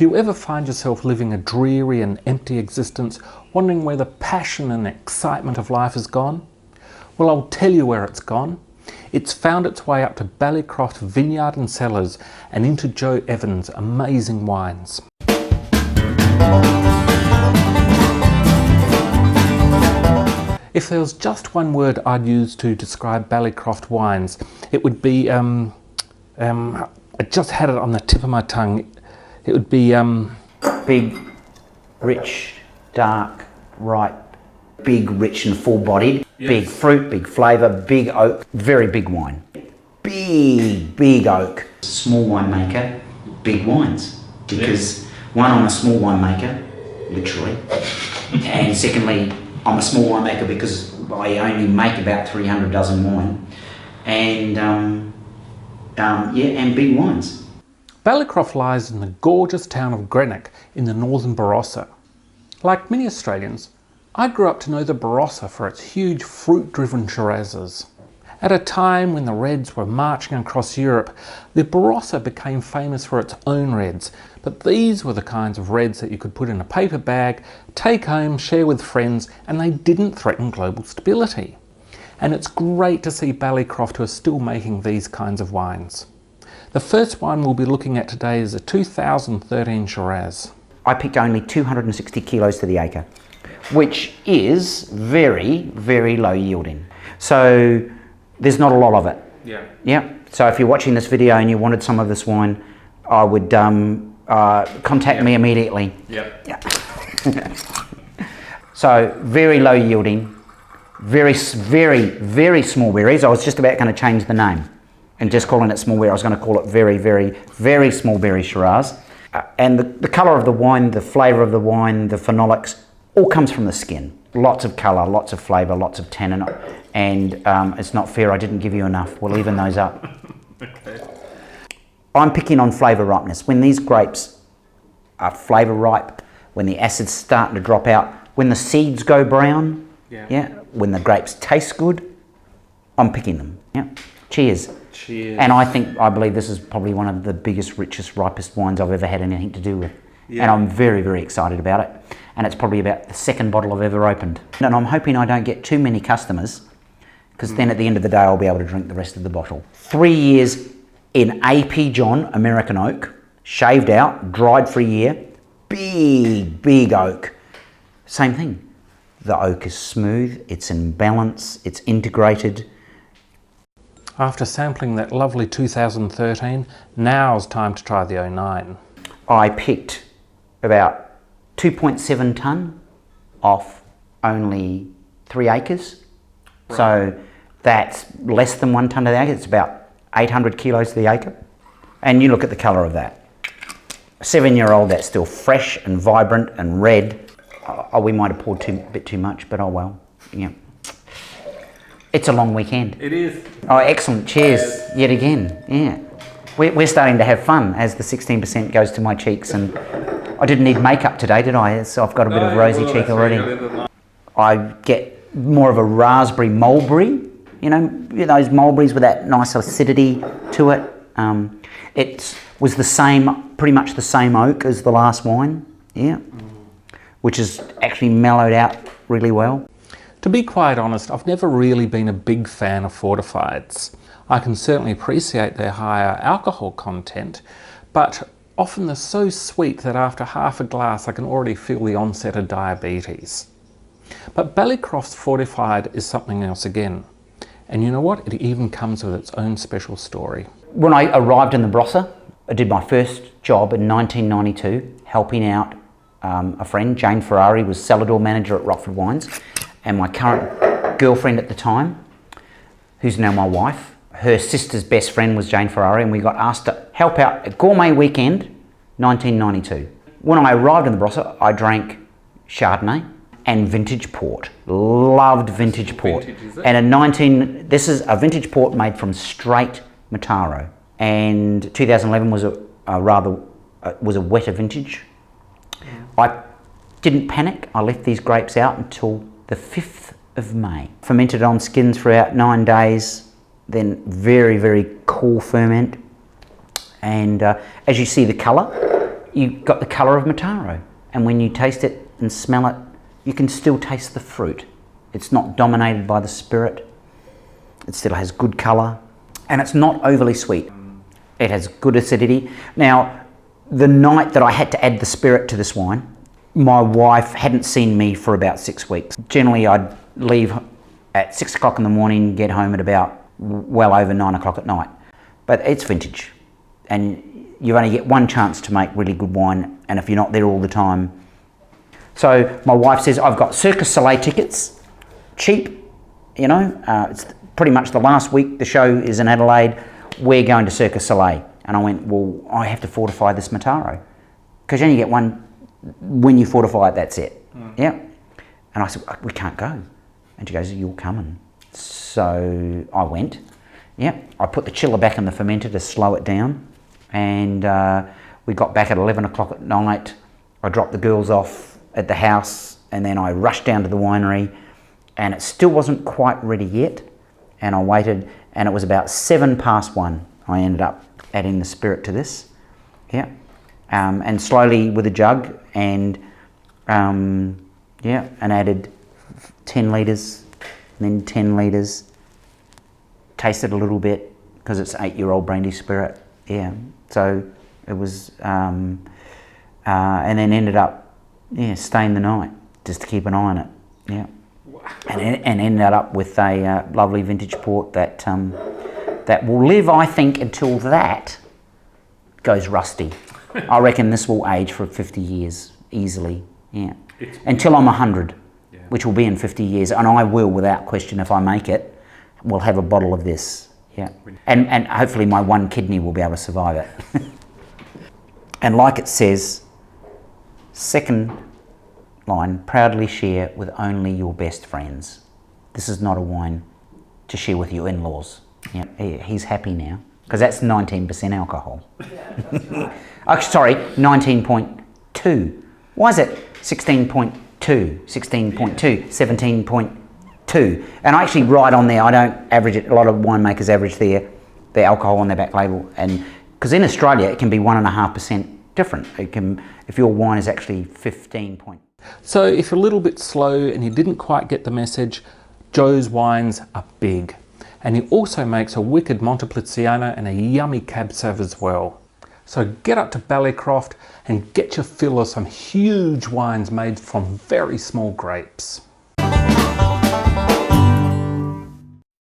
Do you ever find yourself living a dreary and empty existence, wondering where the passion and excitement of life has gone? Well, I'll tell you where it's gone. It's found its way up to Ballycroft Vineyard and Cellars and into Joe Evans' amazing wines. If there was just one word I'd use to describe Ballycroft wines, it would be, I just had it on the tip of my tongue, it would be... Big, rich, dark, ripe, big, rich and full-bodied, yes. Big fruit, big flavour, big oak, very big wine. Big oak. Small winemaker, big wines. Because one, I'm a small winemaker, literally, and secondly, I'm a small winemaker because I only make about 300 dozen wine, and and big wines. Ballycroft lies in the gorgeous town of Greenock in the northern Barossa. Like many Australians, I grew up to know the Barossa for its huge fruit-driven Shirazes. At a time when the Reds were marching across Europe, the Barossa became famous for its own Reds, but these were the kinds of Reds that you could put in a paper bag, take home, share with friends, and they didn't threaten global stability. And it's great to see Ballycroft who are still making these kinds of wines. The first wine we'll be looking at today is a 2013 Shiraz. I picked only 260 kilos to the acre, which is very, very low yielding. So there's not a lot of it. Yeah. So if you're watching this video and you wanted some of this wine, I would contact me immediately. Yeah. So very low yielding, very small berries. I was just about going to change the name and just calling it small berry. I was going to call it very small berry Shiraz. And the colour of the wine, the flavour of the wine, the phenolics, all comes from the skin. Lots of colour, lots of flavour, lots of tannin, and it's not fair I didn't give you enough. We'll even those up. Okay. I'm picking on flavour ripeness. When these grapes are flavour ripe, when the acid's starting to drop out, when the seeds go brown, when the grapes taste good, I'm picking them. Yeah. Cheers. Cheers. And I believe this is probably one of the biggest, richest, ripest wines I've ever had anything to do with. Yeah. And I'm very, very excited about it. And it's probably about the second bottle I've ever opened. And I'm hoping I don't get too many customers, because then at the end of the day I'll be able to drink the rest of the bottle. 3 years in AP John American oak, shaved out, dried for a year, big oak. Same thing. The oak is smooth, it's in balance, it's integrated. After sampling that lovely 2013, now's time to try the 09. I picked about 2.7 tonne off only 3 acres. Right. So that's less than 1 tonne to the acre. It's about 800 kilos to the acre. And you look at the colour of that. A 7-year-old that's still fresh and vibrant and red. Oh, we might have poured a bit too much, but oh well. Yeah. It's a long weekend. It is. Oh, excellent. Cheers. Yet again. Yeah. We're starting to have fun as the 16% goes to my cheeks, and I didn't need makeup today, did I? So I've got a bit of rosy cheek already. I get more of a raspberry mulberry, you know those mulberries with that nice acidity to it. It was pretty much the same oak as the last wine, which is actually mellowed out really well. To be quite honest, I've never really been a big fan of fortifieds. I can certainly appreciate their higher alcohol content, but often they're so sweet that after half a glass I can already feel the onset of diabetes. But Ballycroft's fortified is something else again. And you know what? It even comes with its own special story. When I arrived in the Barossa, I did my first job in 1992, helping out a friend. Jane Ferrari was cellar door manager at Rockford Wines, and my current girlfriend at the time, who's now my wife, her sister's best friend was Jane Ferrari, and we got asked to help out at Gourmet Weekend 1992. When I arrived in the Barossa, I drank Chardonnay and vintage port. Loved vintage port. And this is a vintage port made from straight Mataro. And 2011 was a wetter vintage. I didn't panic. I left these grapes out until the 5th of May. Fermented on skins for about 9 days, then very, very cool ferment. And as you see the colour, you've got the colour of Mataro. And when you taste it and smell it, you can still taste the fruit. It's not dominated by the spirit. It still has good colour. And it's not overly sweet. It has good acidity. Now, the night that I had to add the spirit to this wine, my wife hadn't seen me for about 6 weeks. Generally, I'd leave at 6 o'clock in the morning, get home at about well over 9 o'clock at night. But it's vintage. And you only get one chance to make really good wine, and if you're not there all the time. So my wife says, I've got Cirque du Soleil tickets, cheap, you know, it's pretty much the last week the show is in Adelaide, we're going to Cirque du Soleil. And I went, well, I have to fortify this Mataro, because you only get one, when you fortify it, that's it. Yeah. And I said, we can't go. And she goes, you're coming. So I went, yeah, I put the chiller back in the fermenter to slow it down. And we got back at 11 o'clock at night. I dropped the girls off at the house, and then I rushed down to the winery, and it still wasn't quite ready yet. And I waited, and it was about 1:07. I ended up adding the spirit to this, yeah, and slowly with a jug, and yeah, and added 10 litres, then 10 litres. Tasted a little bit because it's 8-year-old brandy spirit. Yeah, so it was, and then ended up, yeah, staying the night just to keep an eye on it. Yeah, and ended up with a lovely vintage port that that will live, I think, until that goes rusty. I reckon this will age for 50 years easily. Yeah, until I'm 100, which will be in 50 years, and I will, without question, if I make it, we'll have a bottle of this. Yeah, and hopefully my one kidney will be able to survive it. And like it says, second line, proudly share with only your best friends. This is not a wine to share with your in-laws. Yeah, he's happy now, because that's 19% alcohol. Yeah, that's right. Oh, sorry, 19.2. Why is it 16.2, 16.2, 17.2? And I actually write on there, I don't average it, a lot of winemakers average their alcohol on their back label, and because in Australia it can be 1.5% different. It can, if your wine is actually 15 point. So if you're a little bit slow and you didn't quite get the message, Joe's wines are big. And he also makes a wicked Montepulciano and a yummy Cab Sav as well. So get up to Ballycroft and get your fill of some huge wines made from very small grapes.